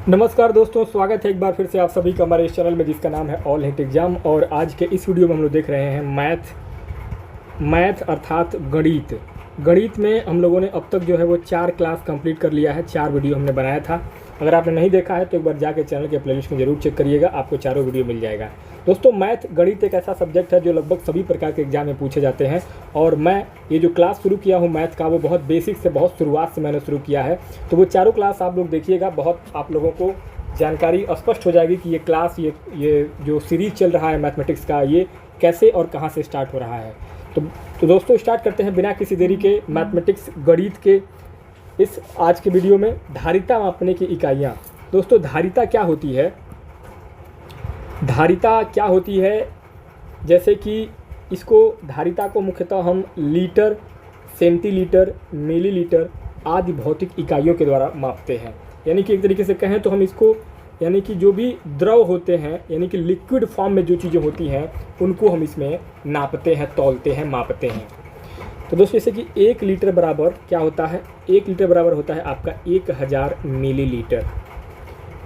नमस्कार दोस्तों, स्वागत है एक बार फिर से आप सभी का हमारे इस चैनल में जिसका नाम है ऑल हिट एग्जाम। और आज के इस वीडियो में हम लोग देख रहे हैं मैथ अर्थात गणित में हम लोगों ने अब तक जो है वो 4 क्लास कंप्लीट कर लिया है। 4 वीडियो हमने बनाया था। अगर आपने नहीं देखा है तो एक बार जाके चैनल के प्लेलिस्ट में ज़रूर चेक करिएगा, आपको चारों वीडियो मिल जाएगा। दोस्तों, गणित एक ऐसा सब्जेक्ट है जो लगभग सभी प्रकार के एग्जाम में पूछे जाते हैं। और मैं ये जो क्लास शुरू किया हूँ मैथ का, वो बहुत बेसिक से, बहुत शुरुआत से मैंने शुरू किया है। तो वो चारों क्लास आप लोग देखिएगा, बहुत आप लोगों को जानकारी स्पष्ट हो जाएगी कि ये क्लास, ये जो सीरीज़ चल रहा है मैथमेटिक्स का, ये कैसे और कहाँ से स्टार्ट हो रहा है। तो दोस्तों, स्टार्ट करते हैं बिना किसी देरी के मैथमेटिक्स गणित के इस आज के वीडियो में। धारिता मापने की इकाइयाँ। दोस्तों, धारिता क्या होती है? धारिता क्या होती है, जैसे कि धारिता को मुख्यतः हम लीटर, सेंटीलीटर, मिलीलीटर आदि भौतिक इकाइयों के द्वारा मापते हैं। यानी कि एक तरीके से कहें तो हम इसको, यानी कि जो भी द्रव होते हैं, यानी कि लिक्विड फॉर्म में जो चीज़ें होती हैं, उनको हम इसमें नापते हैं, तौलते हैं, मापते हैं। तो दोस्तों, जैसे कि 1 लीटर बराबर क्या होता है? 1 लीटर बराबर होता है आपका 1000 मिलीलीटर।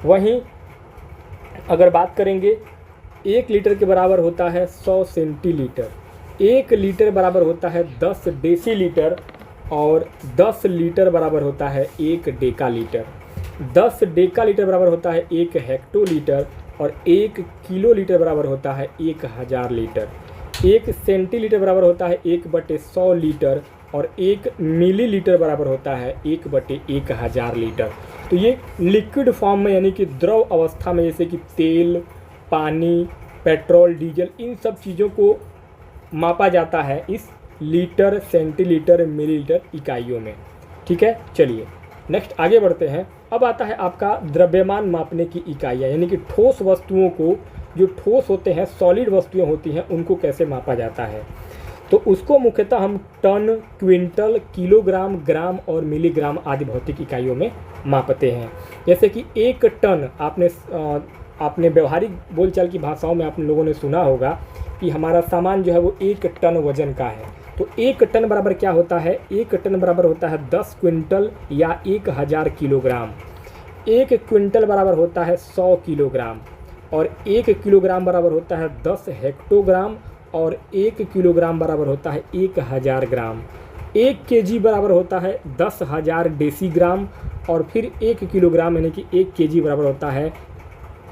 वहीं अगर बात करेंगे, 1 लीटर के बराबर होता है 100 सेंटीलीटर। 1 लीटर बराबर होता है 10 डेसीलीटर। और 10 लीटर बराबर होता है 1 डेकालीटर। 10 डेकालीटर बराबर होता है 1 हेक्टोलीटर। और 1 किलोलीटर बराबर होता है 1000 लीटर। 1 सेंटीलीटर बराबर होता है 1/100 लीटर। और 1 मिलीलीटर बराबर होता है 1/1000 लीटर। तो ये लिक्विड फॉर्म में, यानी कि द्रव अवस्था में, जैसे कि तेल, पानी, पेट्रोल, डीजल, इन सब चीज़ों को मापा जाता है इस लीटर, सेंटीलीटर, मिलीलीटर इकाइयों में। ठीक है, चलिए नेक्स्ट आगे बढ़ते हैं। अब आता है आपका द्रव्यमान मापने की इकाइयाँ, यानी कि ठोस वस्तुओं को, जो ठोस होते हैं, सॉलिड वस्तुएं होती हैं, उनको कैसे मापा जाता है। तो उसको मुख्यतः हम टन, क्विंटल, किलोग्राम, ग्राम और मिलीग्राम आदि भौतिक इकाइयों में मापते हैं। जैसे कि 1 टन, आपने व्यवहारिक बोलचाल की भाषाओं में आप लोगों ने सुना होगा कि हमारा सामान जो है वो 1 टन वजन का है। तो 1 टन बराबर क्या होता है? 1 टन बराबर होता है 10 क्विंटल या 1000 किलोग्राम। 1 क्विंटल बराबर होता है 100 किलोग्राम। और 1 किलोग्राम बराबर होता है 10 हेक्टोग्राम। और 1 किलोग्राम बराबर होता है 1000 ग्राम। 1 केजी बराबर होता है 10,000 डेसीग्राम। और फिर 1 किलोग्राम यानी कि 1 केजी बराबर होता है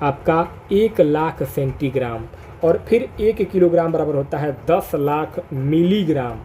आपका 1 लाख सेंटीग्राम। और फिर 1 किलोग्राम बराबर होता है 10 लाख मिलीग्राम।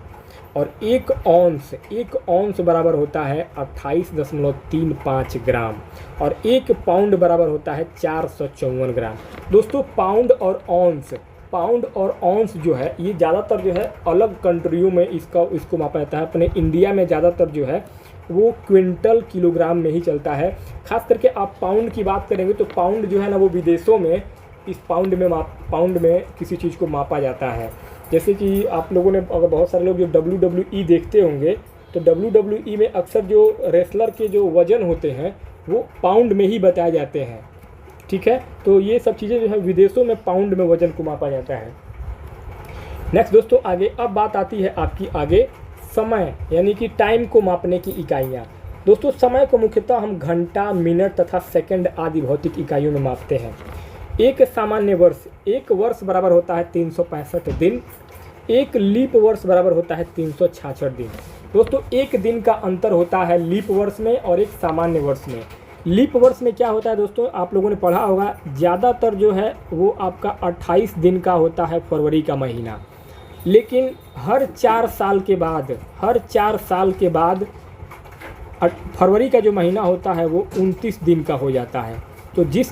और 1 औंस बराबर होता है 28.35 ग्राम। और 1 पाउंड बराबर होता है 454 ग्राम। दोस्तों, पाउंड और औंस जो है, ये ज़्यादातर जो है अलग कंट्रियों में इसको मापा जाता है। अपने इंडिया में ज़्यादातर जो है वो क्विंटल, किलोग्राम में ही चलता है। खास करके आप पाउंड की बात करेंगे तो पाउंड जो है ना, वो विदेशों में इस पाउंड में किसी चीज़ को मापा जाता है। जैसे कि आप लोगों ने, अगर बहुत सारे लोग जो WWE देखते होंगे, तो WWE में अक्सर जो रेसलर के जो वज़न होते हैं वो पाउंड में ही बताए जाते हैं। ठीक है, तो ये सब चीज़ें जो है विदेशों में पाउंड में वज़न को मापा जाता है। नेक्स्ट दोस्तों, आगे अब बात आती है आपकी आगे समय, यानी कि टाइम को मापने की इकाइयाँ। दोस्तों, समय को मुख्यतः हम घंटा, मिनट तथा सेकंड आदि भौतिक इकाइयों में मापते हैं। एक सामान्य वर्ष, 1 वर्ष बराबर होता है 365 दिन। 1 लीप वर्ष बराबर होता है 366 दिन। दोस्तों, 1 दिन का अंतर होता है लीप वर्ष में और एक सामान्य वर्ष में। लीप वर्ष में क्या होता है दोस्तों, आप लोगों ने पढ़ा होगा, ज़्यादातर जो है वो आपका 28 दिन का होता है, फरवरी का महीना। लेकिन हर 4 साल के बाद फरवरी का जो महीना होता है वो 29 दिन का हो जाता है। तो जिस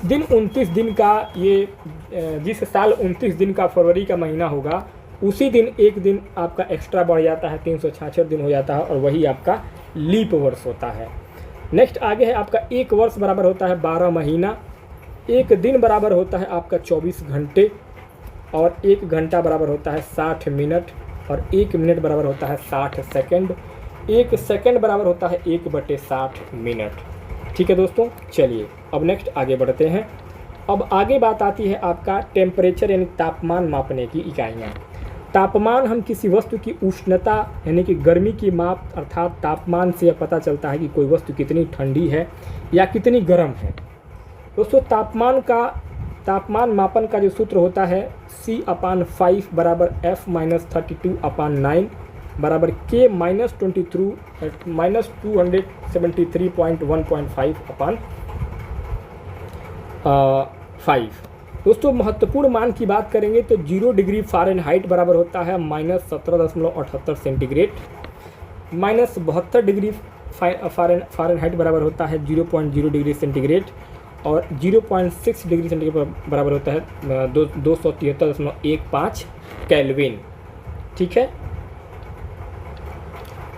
साल 29 दिन का फरवरी का महीना होगा, उसी दिन एक दिन आपका एक्स्ट्रा बढ़ जाता है, 366 दिन हो जाता है, और वही आपका लीप वर्ष होता है। नेक्स्ट आगे है आपका 1 वर्ष बराबर होता है 12 महीना। 1 दिन बराबर होता है आपका 24 घंटे। और 1 घंटा बराबर होता है 60 मिनट। और 1 मिनट बराबर होता है 60 सेकंड। 1 सेकंड बराबर होता है 1/60 मिनट। ठीक है दोस्तों, चलिए अब नेक्स्ट आगे बढ़ते हैं। अब आगे बात आती है आपका टेम्परेचर, यानी तापमान मापने की इकाइयाँ। तापमान हम किसी वस्तु की उष्णता यानी कि गर्मी की माप अर्थात तापमान से यह पता चलता है कि कोई वस्तु कितनी ठंडी है या कितनी गर्म है। दोस्तों तापमान मापन का जो सूत्र होता है C/5 बराबर F-32/9 बराबर K -273.1.5/5। दोस्तों महत्वपूर्ण मान की बात करेंगे तो 0 डिग्री फ़ारेनहाइट बराबर होता है -17.78 सेंटीग्रेड, -72 डिग्री फ़ारेनहाइट बराबर होता है 0.0 डिग्री सेंटीग्रेड, और 0.6 डिग्री सेंटीग्रेड बराबर होता है 273.15 केल्विन। ठीक है,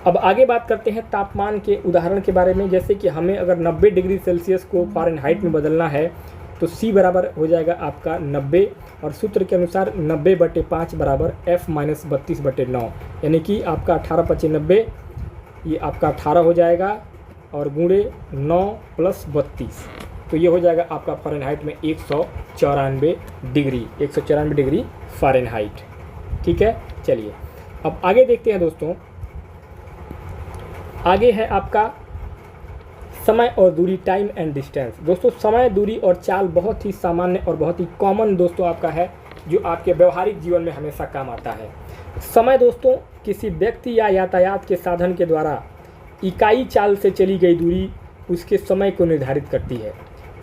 अब आगे बात करते हैं तापमान के उदाहरण के बारे में। जैसे कि हमें अगर 90 डिग्री सेल्सियस को फ़ारेनहाइट में बदलना है तो C बराबर हो जाएगा आपका 90, और सूत्र के अनुसार 90/5 बराबर F-32/9, यानी कि आपका 18×5 = 90, ये आपका 18 हो जाएगा, और गुणे 9 + 32, तो ये हो जाएगा आपका फ़ारेनहाइट में 194 डिग्री फ़ारेनहाइट। ठीक है, चलिए अब आगे देखते हैं दोस्तों। आगे है आपका समय और दूरी, टाइम एंड डिस्टेंस। दोस्तों समय, दूरी और चाल बहुत ही सामान्य और बहुत ही कॉमन दोस्तों आपका है, जो आपके व्यवहारिक जीवन में हमेशा काम आता है। समय दोस्तों किसी व्यक्ति या यातायात के साधन के द्वारा इकाई चाल से चली गई दूरी उसके समय को निर्धारित करती है।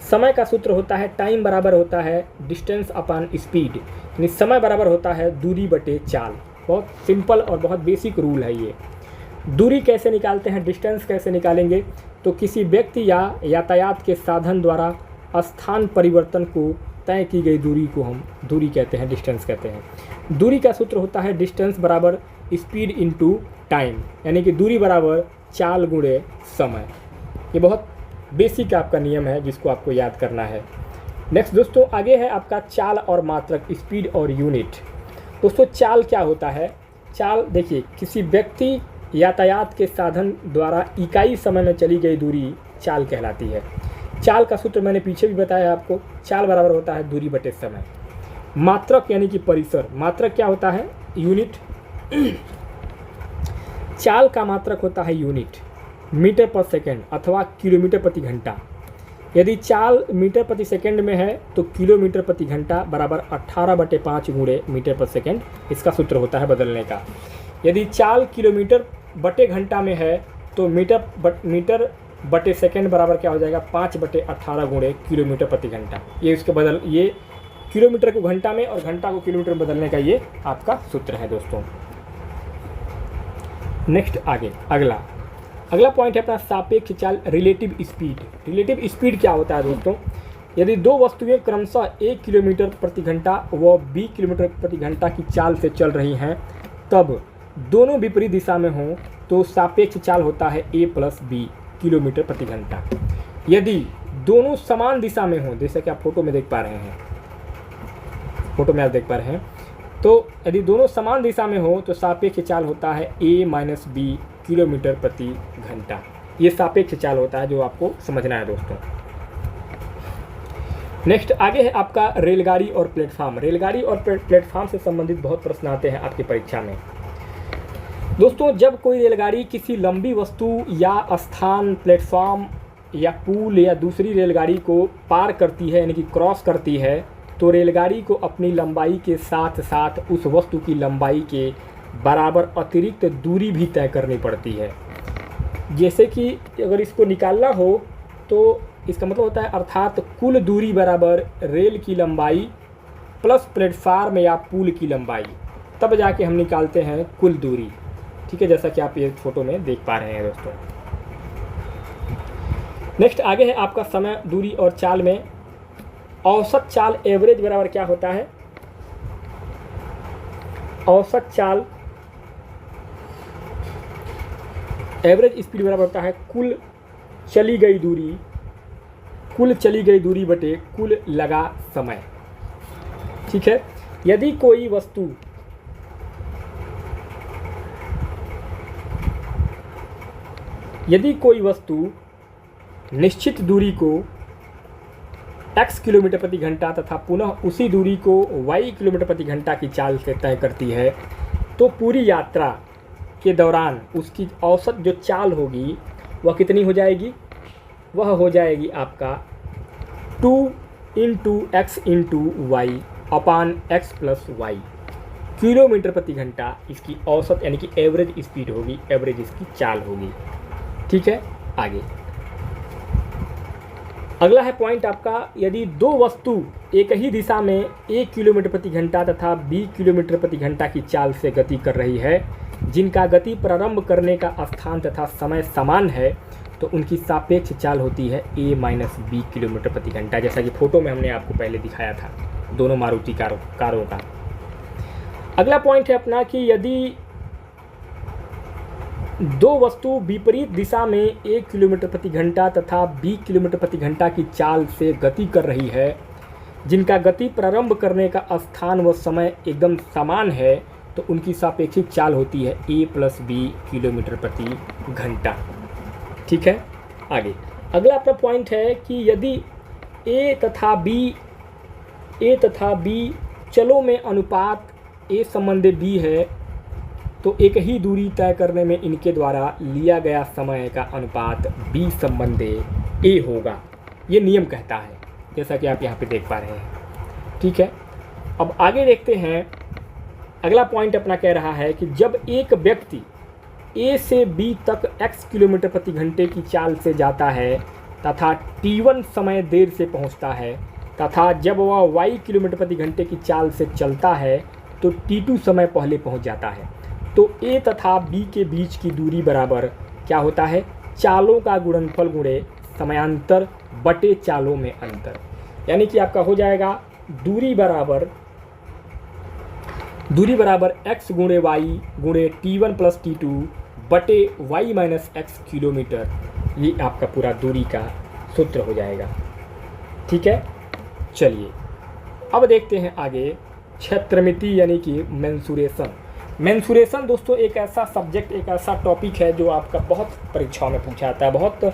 समय का सूत्र होता है टाइम बराबर होता है डिस्टेंस अपॉन स्पीड, यानी समय बराबर होता है दूरी बटे चाल। बहुत सिंपल और बहुत बेसिक रूल है ये। दूरी कैसे निकालते हैं, डिस्टेंस कैसे निकालेंगे, तो किसी व्यक्ति या यातायात के साधन द्वारा स्थान परिवर्तन को तय की गई दूरी को हम दूरी कहते हैं, डिस्टेंस कहते हैं। दूरी का सूत्र होता है डिस्टेंस बराबर स्पीड इनटू टाइम, यानी कि दूरी बराबर चाल गुणे समय। ये बहुत बेसिक आपका नियम है जिसको आपको याद करना है। नेक्स्ट दोस्तों आगे है आपका चाल और मात्रक, स्पीड और यूनिट। दोस्तों चाल क्या होता है, चाल देखिए किसी व्यक्ति यातायात के साधन द्वारा इकाई समय में चली गई दूरी चाल कहलाती है। चाल का सूत्र मैंने पीछे भी बताया आपको, चाल बराबर होता है दूरी बटे समय। मात्रक यानी कि परिसर, मात्रक क्या होता है, यूनिट। चाल का मात्रक होता है यूनिट, मीटर पर सेकेंड अथवा किलोमीटर प्रति घंटा। यदि चाल मीटर प्रति सेकेंड में है तो किलोमीटर प्रति घंटा बराबर 18/5 गुणे मीटर पर सेकेंड, इसका सूत्र होता है बदलने का। यदि चाल किलोमीटर बटे घंटा में है तो मीटर बटे सेकेंड बराबर क्या हो जाएगा 5/18 गुणे किलोमीटर प्रति घंटा। ये किलोमीटर को घंटा में और घंटा को किलोमीटर में बदलने का ये आपका सूत्र है दोस्तों। नेक्स्ट आगे अगला पॉइंट है अपना सापेक्ष चाल, रिलेटिव स्पीड। रिलेटिव स्पीड क्या होता है दोस्तों, यदि दो वस्तुएं क्रमशः 1 किलोमीटर प्रति घंटा व 20 किलोमीटर प्रति घंटा की चाल से चल रही हैं, तब दोनों विपरीत दिशा में हों तो सापेक्ष चाल होता है A + B किलोमीटर प्रति घंटा। यदि दोनों समान दिशा में हों, जैसे कि आप फोटो में देख पा रहे हैं, तो यदि दोनों समान दिशा में हो तो सापेक्ष चाल होता है A - B किलोमीटर प्रति घंटा। ये सापेक्ष चाल होता है जो आपको समझना है दोस्तों। नेक्स्ट आगे है आपका रेलगाड़ी और प्लेटफार्म। रेलगाड़ी और प्लेटफार्म से संबंधित बहुत प्रश्न आते हैं आपकी परीक्षा में दोस्तों। जब कोई रेलगाड़ी किसी लंबी वस्तु या स्थान, प्लेटफॉर्म या पुल या दूसरी रेलगाड़ी को पार करती है यानी कि क्रॉस करती है, तो रेलगाड़ी को अपनी लंबाई के साथ साथ उस वस्तु की लंबाई के बराबर अतिरिक्त दूरी भी तय करनी पड़ती है। जैसे कि अगर इसको निकालना हो तो इसका मतलब होता है अर्थात कुल दूरी बराबर रेल की लंबाई प्लस प्लेटफार्म या पुल की लंबाई, तब जाके हम निकालते हैं कुल दूरी। ठीक है, जैसा कि आप ये फोटो में देख पा रहे हैं दोस्तों। नेक्स्ट आगे है आपका समय, दूरी और चाल में औसत चाल, एवरेज बराबर क्या होता है, औसत चाल एवरेज स्पीड बराबर होता है कुल चली गई दूरी बटे कुल लगा समय। ठीक है, यदि कोई वस्तु निश्चित दूरी को x किलोमीटर प्रति घंटा तथा पुनः उसी दूरी को y किलोमीटर प्रति घंटा की चाल से तय करती है, तो पूरी यात्रा के दौरान उसकी औसत जो चाल होगी वह कितनी हो जाएगी, वह हो जाएगी आपका 2 इंटू एक्स इंटू वाई अपान एक्स प्लस वाई किलोमीटर प्रति घंटा इसकी औसत यानी कि एवरेज स्पीड होगी, एवरेज इसकी चाल होगी। ठीक है, आगे अगला है पॉइंट आपका, यदि दो वस्तु एक ही दिशा में 1 किलोमीटर प्रति घंटा तथा 20 किलोमीटर प्रति घंटा की चाल से गति कर रही है, जिनका गति प्रारंभ करने का स्थान तथा समय समान है, तो उनकी सापेक्ष चाल होती है a माइनस बी किलोमीटर प्रति घंटा, जैसा कि फोटो में हमने आपको पहले दिखाया था दोनों मारुति कारों का। अगला पॉइंट है अपना कि यदि दो वस्तु विपरीत दिशा में 1 किलोमीटर प्रति घंटा तथा 20 किलोमीटर प्रति घंटा की चाल से गति कर रही है, जिनका गति प्रारंभ करने का स्थान व समय एकदम समान है, तो उनकी सापेक्षिक चाल होती है a प्लस बी किलोमीटर प्रति घंटा। ठीक है, आगे अगला अपना पॉइंट है कि यदि a तथा b चलों में अनुपात a संबंधी b है, तो एक ही दूरी तय करने में इनके द्वारा लिया गया समय का अनुपात b संबंधी a होगा, ये नियम कहता है, जैसा कि आप यहाँ पे देख पा रहे हैं। ठीक है, अब आगे देखते हैं। अगला पॉइंट अपना कह रहा है कि जब एक व्यक्ति a से b तक x किलोमीटर प्रति घंटे की चाल से जाता है तथा t1 समय देर से पहुँचता है, तथा जब वह y किलोमीटर प्रति घंटे की चाल से चलता है तो t2 समय पहले पहुँच जाता है, तो a तथा b के बीच की दूरी बराबर क्या होता है, चालों का गुणनफल गुणे समयांतर बटे चालों में अंतर। यानी कि आपका हो जाएगा दूरी बराबर x गुणे वाई गुणे t1 प्लस t2 बटे y माइनस एक्स किलोमीटर। ये आपका पूरा दूरी का सूत्र हो जाएगा। ठीक है, चलिए अब देखते हैं आगे क्षेत्रमिति यानी कि मेंसुरेशन। मेंसुरेशन दोस्तों एक ऐसा सब्जेक्ट, एक ऐसा टॉपिक है जो आपका बहुत परीक्षाओं में पूछा जाता है, बहुत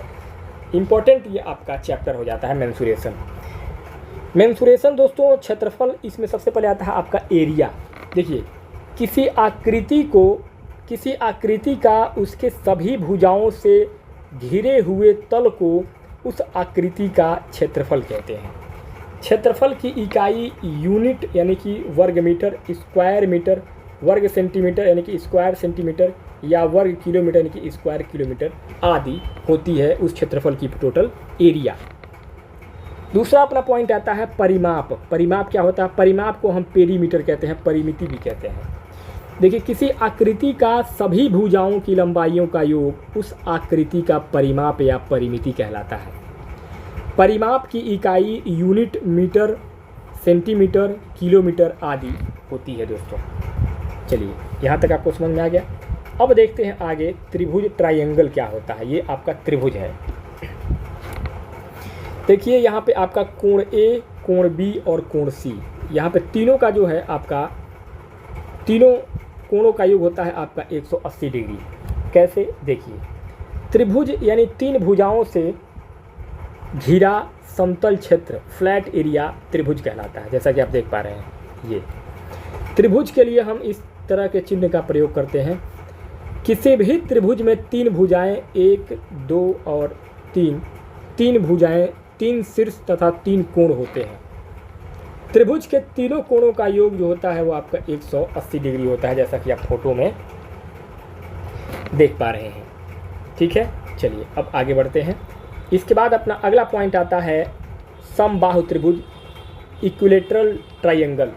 इम्पोर्टेंट ये आपका चैप्टर हो जाता है मेंसुरेशन। मेंसुरेशन दोस्तों क्षेत्रफल, इसमें सबसे पहले आता है आपका एरिया। देखिए किसी आकृति का उसके सभी भुजाओं से घिरे हुए तल को उस आकृति का क्षेत्रफल कहते हैं। क्षेत्रफल की इकाई यूनिट यानी कि वर्ग मीटर, स्क्वायर मीटर, वर्ग सेंटीमीटर यानी कि स्क्वायर सेंटीमीटर, या वर्ग किलोमीटर यानी कि स्क्वायर किलोमीटर आदि होती है उस क्षेत्रफल की टोटल एरिया। दूसरा अपना पॉइंट आता है परिमाप। परिमाप क्या होता है, परिमाप को हम पेरीमीटर कहते हैं, परिमिति भी कहते हैं। देखिए किसी आकृति का सभी भुजाओं की लंबाइयों का योग उस आकृति का परिमाप या परिमिति कहलाता है। परिमाप की इकाई यूनिट, मीटर, सेंटीमीटर, किलोमीटर आदि होती है दोस्तों। चलिए यहाँ तक आपको समझ में आ गया। अब देखते हैं आगे त्रिभुज, ट्रायंगल क्या होता है। ये आपका त्रिभुज है। देखिए यहाँ पे आपका कोण ए, कोण बी और कोण सी, यहाँ पे तीनों का जो है आपका, तीनों कोणों का योग होता है आपका 180 डिग्री। कैसे, देखिए त्रिभुज यानी तीन भुजाओं से घिरा समतल क्षेत्र, फ्लैट एरिया त्रिभुज कहलाता है, जैसा कि आप देख पा रहे हैं। ये त्रिभुज के लिए हम इस तरह के चिन्ह का प्रयोग करते हैं। किसी भी त्रिभुज में तीन भुजाएं, 1, 2 और 3, तीन भुजाएं, 3 शीर्ष तथा 3 कोण होते हैं। त्रिभुज के तीनों कोणों का योग जो होता है वो आपका 180 डिग्री होता है, जैसा कि आप फोटो में देख पा रहे हैं। ठीक है, चलिए अब आगे बढ़ते हैं। इसके बाद अपना अगला पॉइंट आता है समबाहु त्रिभुज, इक्विलेटरल ट्रायंगल।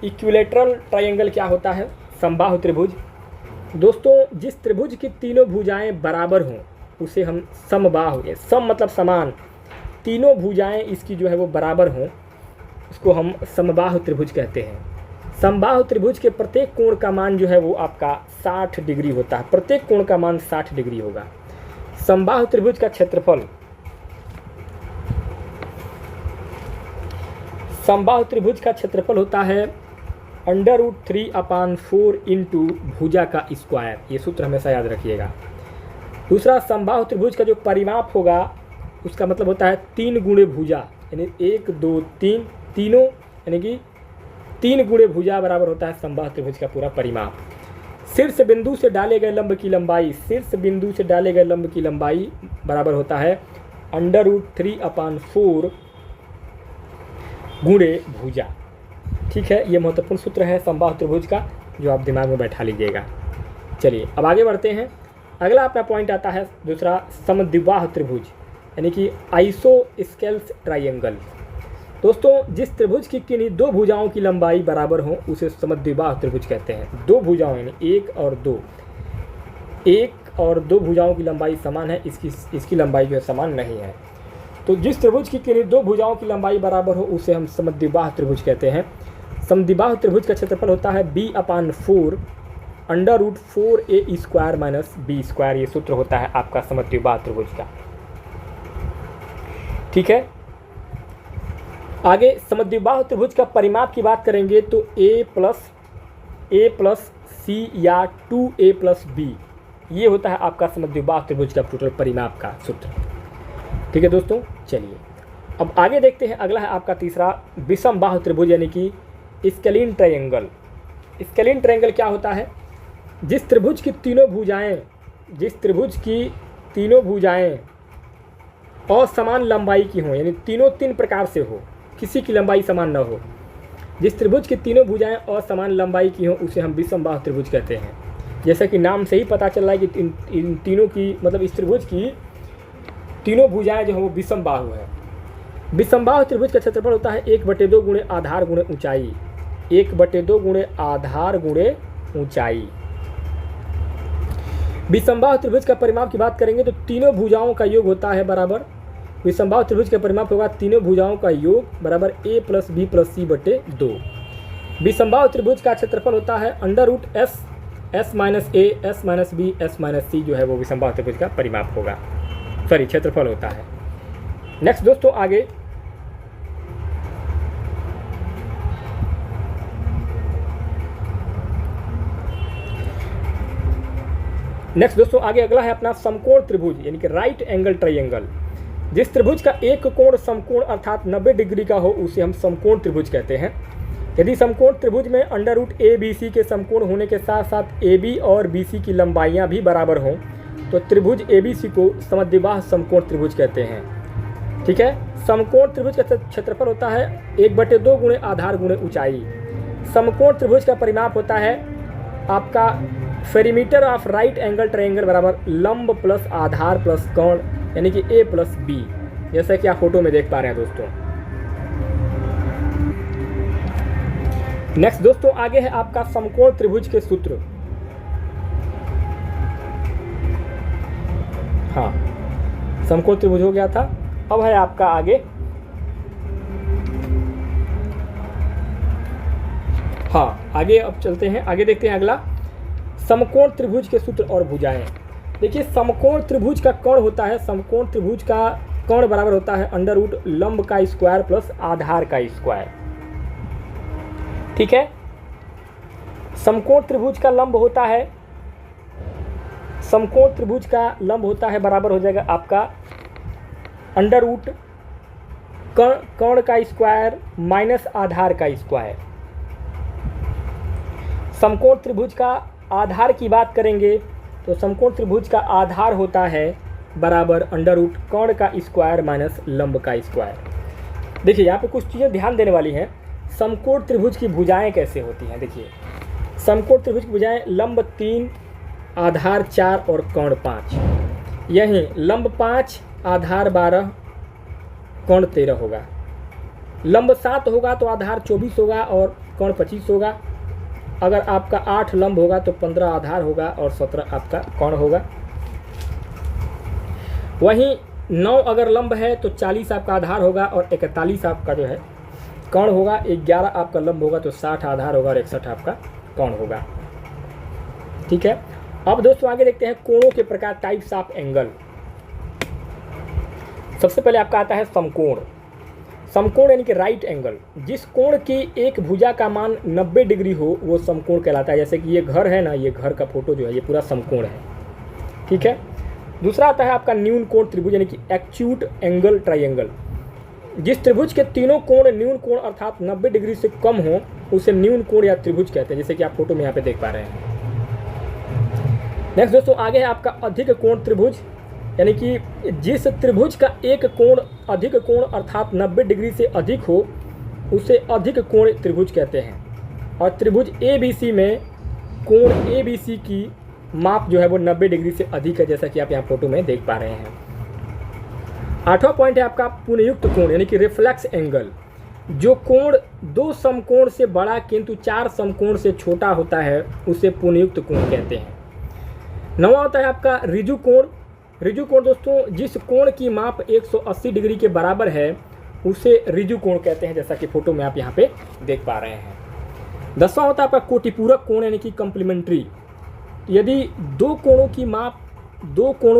इक्विलेटरल ट्रायंगल क्या होता है, समबाहु त्रिभुज। दोस्तों जिस त्रिभुज की तीनों भुजाएं बराबर हों उसे हम समबाहु, सम मतलब समान, तीनों भुजाएं इसकी जो है वो बराबर हों उसको हम समबाहु त्रिभुज कहते हैं। समबाहु त्रिभुज के प्रत्येक कोण का मान जो है वो आपका 60 डिग्री होता है, प्रत्येक कोण का मान 60 डिग्री होगा। समबाहु त्रिभुज का क्षेत्रफल, समबाहु त्रिभुज का क्षेत्रफल होता है √3/4 इंटू भुजा का स्क्वायर। ये सूत्र हमेशा याद रखिएगा। दूसरा समबाहु त्रिभुज का जो परिमाप होगा उसका मतलब होता है 3 गुणे भुजा, यानी 1, 2, 3, तीनों यानी कि 3 गुणे भुजा बराबर होता है समबाहु त्रिभुज का पूरा परिमाप। शीर्ष बिंदु से डाले गए लंब की लंबाई, शीर्ष बिंदु से डाले गए लंब की लंबाई बराबर होता है √3/4 गुणे भुजा। ठीक है, ये महत्वपूर्ण सूत्र है समबाहु त्रिभुज का, जो आप दिमाग में बैठा लीजिएगा। चलिए अब आगे बढ़ते हैं। अगला अपना पॉइंट आता है दूसरा, समद्विबाहु त्रिभुज यानी कि आइसोस्केल्स ट्राइंगल। दोस्तों, जिस त्रिभुज की किन्हीं दो भुजाओं की लंबाई बराबर हो उसे समद्विबाहु त्रिभुज कहते हैं। दो भुजाओं यानी एक और दो भुजाओं की लंबाई समान है, इसकी लंबाई जो है समान नहीं है। तो जिस त्रिभुज की किन्हीं दो भुजाओं की लंबाई बराबर हो उसे हम समद्विबाहु त्रिभुज कहते हैं। समद्विबाहु त्रिभुज का क्षेत्रफल होता है b/4 √4a² - b²। ये सूत्र होता है आपका समद्विबाहु त्रिभुज का। ठीक है, आगे समद्विबाहु त्रिभुज का परिमाप की बात करेंगे तो a + c या 2a + b, ये होता है आपका समद्विबाहु त्रिभुज का टोटल परिमाप का सूत्र। ठीक है दोस्तों, चलिए अब आगे देखते हैं। अगला है आपका तीसरा, विषमबाहु त्रिभुज यानी कि स्केलिन ट्रायंगल। स्केलिन ट्रायंगल क्या होता है? जिस त्रिभुज की तीनों भुजाएं असमान लंबाई की हों, यानी तीनों तीन प्रकार से हो, किसी की लंबाई समान न हो, जिस त्रिभुज की तीनों भुजाएं असमान लंबाई की हों उसे हम विषमबाहु त्रिभुज कहते हैं। जैसा कि नाम से ही पता चल रहा है कि इन तीनों की मतलब इस त्रिभुज की तीनों भुजाएं जो है वो विषमबाहु है। विषमबाहु त्रिभुज का क्षेत्रफल होता है 1/2 गुणे आधार गुणे ऊंचाई। 1/2 गुणे आधार गुणे ऊंचाई। विषमबाहु त्रिभुज का परिमाप की बात करेंगे तो तीनों भुजाओं का योग होता है बराबर, विषमबाहु त्रिभुज का परिमाप होगा तीनों भुजाओं का योग बराबर a + b + c/2। विषमबाहु त्रिभुज का क्षेत्रफल होता है √s s - a s - b s - c, जो है वो विषमबाहु त्रिभुज का परिमाप होगा, सॉरी क्षेत्रफल होता है। नेक्स्ट दोस्तों आगे अगला है अपना समकोण त्रिभुज यानी कि राइट एंगल ट्रायंगल। जिस त्रिभुज का एक कोण समकोण अर्थात 90 डिग्री का हो उसे हम समकोण त्रिभुज कहते हैं। यदि समकोण त्रिभुज में √ABC के समकोण होने के साथ साथ AB और BC की लंबाइयां भी बराबर हों तो त्रिभुज ABC को समद्विबाहु समकोण त्रिभुज कहते हैं। ठीक है, समकोण त्रिभुज का क्षेत्रफल होता है 1/2 गुणे आधार गुणे ऊंचाई। समकोण त्रिभुज का परिमाप होता है आपका perimeter of right angle triangle बराबर लंब प्लस आधार प्लस कोण यानी कि a + b, जैसा कि आप फोटो में देख पा रहे हैं दोस्तों। नेक्स्ट दोस्तों आगे है आपका समकोण त्रिभुज के सूत्र। हाँ, समकोण त्रिभुज हो गया था। अब है आपका आगे, हाँ आगे अब चलते हैं, आगे देखते हैं अगला समकोण त्रिभुज के सूत्र और भुजाएं। देखिए समकोण त्रिभुज का कोण होता है, समकोण त्रिभुज का कोण बराबर होता है √ लंब का स्क्वायर प्लस आधार का स्क्वायर। ठीक है, समकोण त्रिभुज का लंब होता है बराबर हो जाएगा आपका √ कोण का स्क्वायर माइनस आधार का स्क्वायर। समकोण त्रिभुज का आधार की बात करेंगे तो समकोण त्रिभुज का आधार होता है बराबर √ कोण का स्क्वायर माइनस लंब का स्क्वायर। देखिए यहाँ पे कुछ चीज़ें ध्यान देने वाली हैं। समकोण त्रिभुज की भुजाएं कैसे होती हैं? देखिए समकोण त्रिभुज की भुजाएं लंब 3 आधार 4 और कोण 5। यहीं लंब 5 आधार 12 कोण 13 होगा। लंब 7 होगा तो आधार 24 होगा और कोण 25 होगा। अगर आपका 8 लंब होगा तो 15 आधार होगा और 17 आपका कोण होगा। वहीं 9 अगर लंब है तो 40 आपका आधार होगा और 41 आपका जो है कोण होगा। 11 आपका लंब होगा तो 60 आधार होगा और 61 आपका कोण होगा। ठीक है, अब दोस्तों आगे देखते हैं कोणों के प्रकार, टाइप्स ऑफ एंगल। सबसे पहले आपका आता है समकोण। समकोण यानी कि राइट एंगल। जिस कोण की एक भुजा का मान 90 डिग्री हो वो समकोण कहलाता है। जैसे कि ये घर है ना, ये घर का फोटो जो है ये पूरा समकोण है। ठीक है, दूसरा आता है आपका न्यून कोण त्रिभुज यानी कि एक्यूट एंगल ट्रायंगल। जिस त्रिभुज के तीनों कोण न्यून कोण अर्थात 90 डिग्री से कम हो उसे न्यून कोण या त्रिभुज कहते हैं, जैसे कि आप फोटो में यहाँ पे देख पा रहे हैं। नेक्स्ट दोस्तों आगे है आपका अधिक कोण त्रिभुज यानी कि जिस त्रिभुज का एक कोण अधिक कोण अर्थात 90 डिग्री से अधिक हो उसे अधिक कोण त्रिभुज कहते हैं। और त्रिभुज ABC में कोण ABC की माप जो है वो 90 डिग्री से अधिक है, जैसा कि आप यहाँ फोटो में देख पा रहे हैं। 8वां पॉइंट है आपका पुनयुक्त कोण यानी कि रिफ्लेक्स एंगल। जो कोण 2 समकोण से बड़ा किंतु 4 समकोण से छोटा होता है उसे पुनयुक्त कोण कहते हैं। 9वां होता है आपका ऋजु कोण। ऋजु कोण दोस्तों जिस कोण की माप 180 डिग्री के बराबर है उसे ऋजु कोण कहते हैं, जैसा कि फोटो में आप यहाँ पे देख पा रहे हैं। 10वां होता है आपका कोटिपूरक कोण यानी कि कम्प्लीमेंट्री। यदि दो कोणों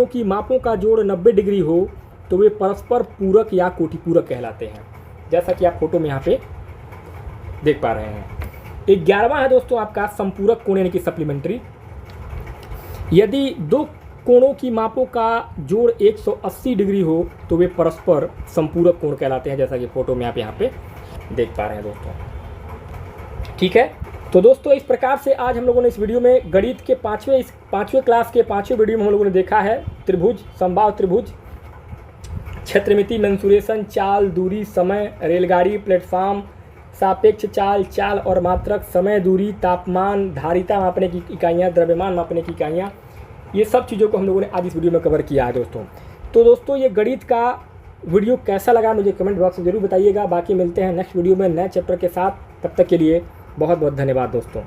की मापों का जोड़ 90 डिग्री हो तो वे परस्पर पूरक या कोटिपूरक कहलाते हैं, जैसा कि आप फोटो में यहाँ पे देख पा रहे हैं। 11वां है दोस्तों आपका संपूरक कोण यानी कि सप्लीमेंट्री। यदि दो कोणों की मापों का जोड़ 180 डिग्री हो तो वे परस्पर संपूरक कोण कहलाते हैं, जैसा कि फोटो में आप यहाँ पे देख पा रहे हैं दोस्तों। ठीक है, तो दोस्तों इस प्रकार से आज हम लोगों ने इस वीडियो में गणित के पाँचवें क्लास के 5वें वीडियो में हम लोगों ने देखा है त्रिभुज, समबाहु त्रिभुज, क्षेत्रमिति, मेंसुरेशन, चाल, दूरी, समय, रेलगाड़ी, प्लेटफॉर्म, सापेक्ष चाल, चाल और मात्रक, समय, दूरी, तापमान, धारिता मापने की इकाइयाँ, द्रव्यमान मापने की इकाइयाँ, ये सब चीज़ों को हम लोगों ने आज इस वीडियो में कवर किया है दोस्तों। तो दोस्तों ये गणित का वीडियो कैसा लगा मुझे कमेंट बॉक्स में जरूर बताइएगा। बाकी मिलते हैं नेक्स्ट वीडियो में नए चैप्टर के साथ, तब तक के लिए बहुत बहुत धन्यवाद दोस्तों।